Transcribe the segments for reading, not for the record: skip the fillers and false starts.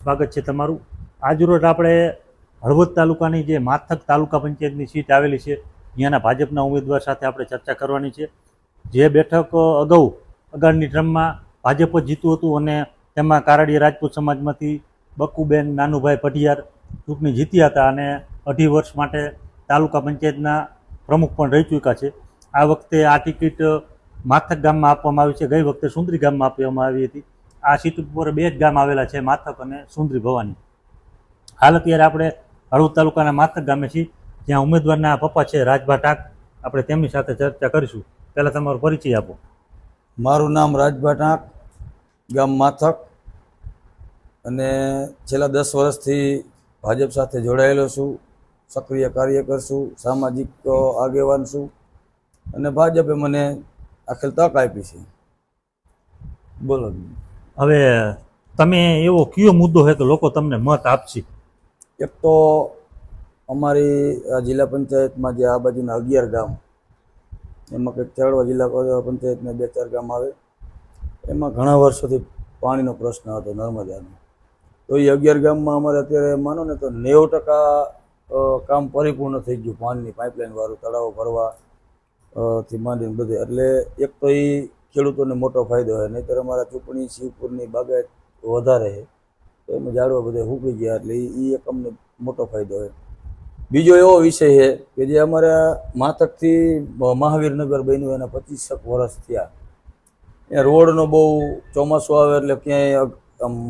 સ્વાગત છે તમારું। આજરોજ આપણે હળવદ તાલુકાની જે માથક તાલુકા પંચાયતની સીટ આવેલી છે ત્યાંના ભાજપના ઉમેદવાર સાથે આપણે ચર્ચા કરવાની છે। જે બેઠક અગાઉની ટર્મમાં ભાજપ જ જીતું હતું અને તેમાં કારડીયા રાજપૂત સમાજમાંથી બકુબેન નાનુભાઈ પઢિયાર ચૂંટણી જીત્યા હતા અને 2.5 વર્ષ માટે તાલુકા પંચાયતના પ્રમુખ પણ રહી ચૂક્યા છે। આ વખતે આ ટિકિટ માથક ગામમાં આપવામાં આવી છે। ગઈ વખતે સુંદરી ગામમાં આપવામાં આવી હતી। આ સીટ ઉપર 2 જ ગામ આવેલા છે, માથક અને સુંદરી ભવાની। હાલ અત્યારે આપણે હળવદ તાલુકાના માથક ગામે છીએ, જ્યાં ઉમેદવારના પપ્પા છે રાજભા ટાક। આપણે તેમની સાથે ચર્ચા કરીશું। પહેલાં તમારો પરિચય આપો। મારું નામ રાજભા ટાંક, ગામ માથક, અને છેલ્લા 10 વર્ષથી ભાજપ સાથે જોડાયેલો છું। સક્રિય કાર્યકર છું, સામાજિક આગેવાન છું, અને ભાજપે મને આખેલ તક આપી છે। બોલો। હવે તમે એવો કયો મુદ્દો છે કે લોકો તમને મત આપશે? એક તો અમારી આ જિલ્લા પંચાયતમાં જે આ બાજુના 11 ગામ, એમાં કંઈક ચરડવા જિલ્લા પંચાયતના 2-4 ગામ આવે, એમાં ઘણા વર્ષોથી પાણીનો પ્રશ્ન હતો, નર્મદાનો। તો એ 11 ગામમાં અમારે અત્યારે માનો ને તો 90% કામ પરિપૂર્ણ થઈ ગયું, પાણીની પાઇપલાઇન વાળું, તળાવો ભરવા થી માંડીને બધે। એટલે એક તો એ ખેડૂતોને મોટો ફાયદો હોય, નહીંતર અમારા ચૂંટણી શિવપુરની બાગાયત વધારે છે, તો એમાં ઝાડવા બધા સૂકી ગયા, એટલે એ એક અમને મોટો ફાયદો હોય। બીજો એવો વિષય છે કે જે અમારા માથકથી મહાવીરનગર બન્યું એના 25 વર્ષ થયા। ત્યાં રોડનો બહુ ચોમાસું આવે એટલે ક્યાંય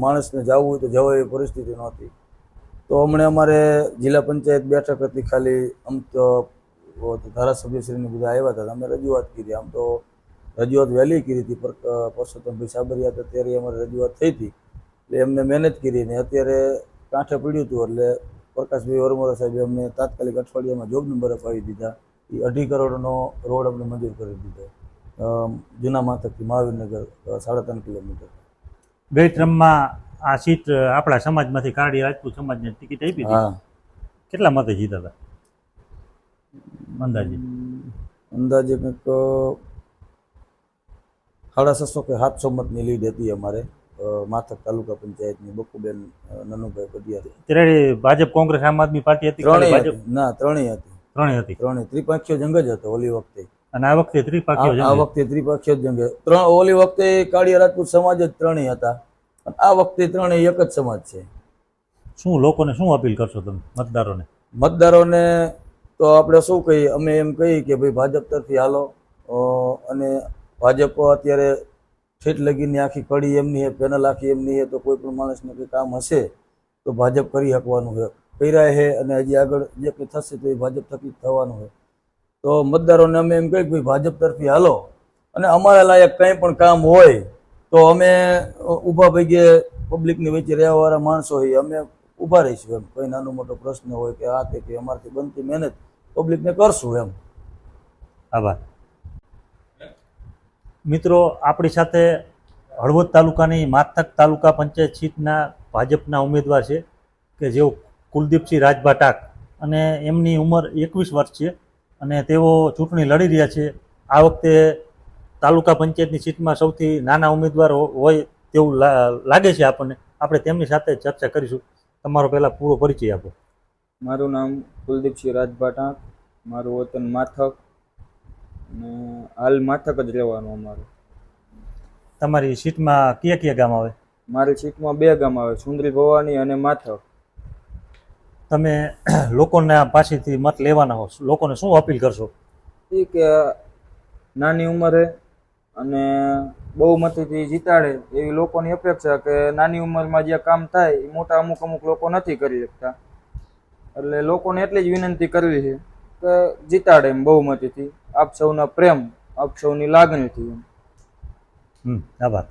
માણસને જવું હોય તો જવાય એવી પરિસ્થિતિ નહોતી। તો હમણાં અમારે જિલ્લા પંચાયત બેઠક હતી ખાલી, આમ તો ધારાસભ્યશ્રીને બધા આવ્યા હતા, અમે રજૂઆત કરી। આમ તો રજૂઆત વહેલી કરી હતી, પરસોત્તમભાઈ સાબરિયા હતા ત્યારે અમારી રજૂઆત થઈ હતી, એટલે એમને મહેનત કરીને અત્યારે કાંઠે પડ્યું હતું, એટલે પ્રકાશભાઈ વરમોરા સાહેબે અમને તાત્કાલિક અઠવાડિયામાં જોબ નંબર અપાવી દીધા। એ 2.5 કરોડનો રોડ અમને મંજૂર કરી દીધો, જૂના માથકથી મહાવીરનગર 3.5 કિલોમીટર। ગઈ ટર્મમાં આ સીટ આપણા સમાજમાંથી કારડીયા રાજપૂત સમાજને ટિકિટ આપી હતી। હા। કેટલા મતે જીતા હતા અંદાજે? અંદાજે કંઈક 650 કે 700 મતની લીડ હતી અમારે માથક તાલુકા પંચાયતની, બકુબેન નાનુભાઈ પઢિયાર। ત્યારે ભાજપ, કોંગ્રેસ, આમ આદમી પાર્ટી હતી? ત્રણેય ના, ત્રણેય હતી। ત્રણેય હતી? ત્રણેય ત્રિપક્ષીય જંગ જ હતો ઓલી વખતે, અને આ વખતે ત્રિપક્ષીય જંગ? આ વખતે ત્રિપક્ષીય જંગ। ઓલી વખતે કાળિયા રાજપૂત સમાજ જ ત્રણેય હતા, અને આ વખતે ત્રણેય એક જ સમાજ છે। શું લોકોને શું અપીલ કરશો તમે, મતદારોને? મતદારોને તો આપણે શું કહીએ, અમે એમ કહીએ કે ભાઈ ભાજપ તરફી હાલો, અને ભાજપ અત્યારે ઠેઠ લગીની આખી કડી એમની છે, પેનલ આખી એમની છે, તો કોઈ પણ માણસને કંઈ કામ હશે તો ભાજપ કરી શકવાનું છે, કર્યા છે, અને હજી આગળ જે કંઈ થશે તો એ ભાજપ થકી થવાનું છે। તો મતદારોને અમે એમ કહીએ કે ભાઈ ભાજપ તરફી હાલો, અને અમારા લાયક કંઈ પણ કામ હોય તો અમે ઊભા પગે પબ્લિકની વચ્ચે રહેવાવાળા માણસો હોઈએ, અમે ઊભા રહીશું એમ। કોઈ નાનો મોટો પ્રશ્ન હોય કે આ તે કે અમારાથી બનતી મહેનત પબ્લિકને કરશું એમ। આભાર। મિત્રો, આપણી સાથે હળવદ તાલુકાની માથક તાલુકા પંચાયત સીટના ભાજપના ઉમેદવાર છે કે જેઓ કુલદીપસિંહ રાજભા ટાક, અને એમની ઉંમર 21 વર્ષ છે, અને તેઓ ચૂંટણી લડી રહ્યા છે। આ વખતે તાલુકા પંચાયતની સીટમાં સૌથી નાના ઉમેદવાર હોય તેવું લાગે છે આપણને। આપણે તેમની સાથે ચર્ચા કરીશું। તમારો પહેલાં પૂરો પરિચય આપો। મારું નામ કુલદીપસિંહ રાજભા ટાંક, મારું વતન માથક, અને હાલ માથક જ રહેવાનું અમારું। તમારી સીટમાં કયા ગામ આવે? મારી સીટમાં 2 ગામ આવે, સુંદરી ભવાની અને માથક। તમે લોકોના પાસેથી મત લેવાના હો, લોકોને શું અપીલ કરશો? એ કે નાની ઉંમરે અને બહુમતીથી જીતાડે એવી લોકોની અપેક્ષા, કે નાની ઉંમરમાં જે કામ થાય એ મોટા અમુક લોકો નથી કરી શકતા, એટલે લોકોને એટલી જ વિનંતી કરવી છે કે જીતાડે એમ બહુમતીથી, આપ સૌના પ્રેમ, આપ સૌની લાગણીથી। આભાર।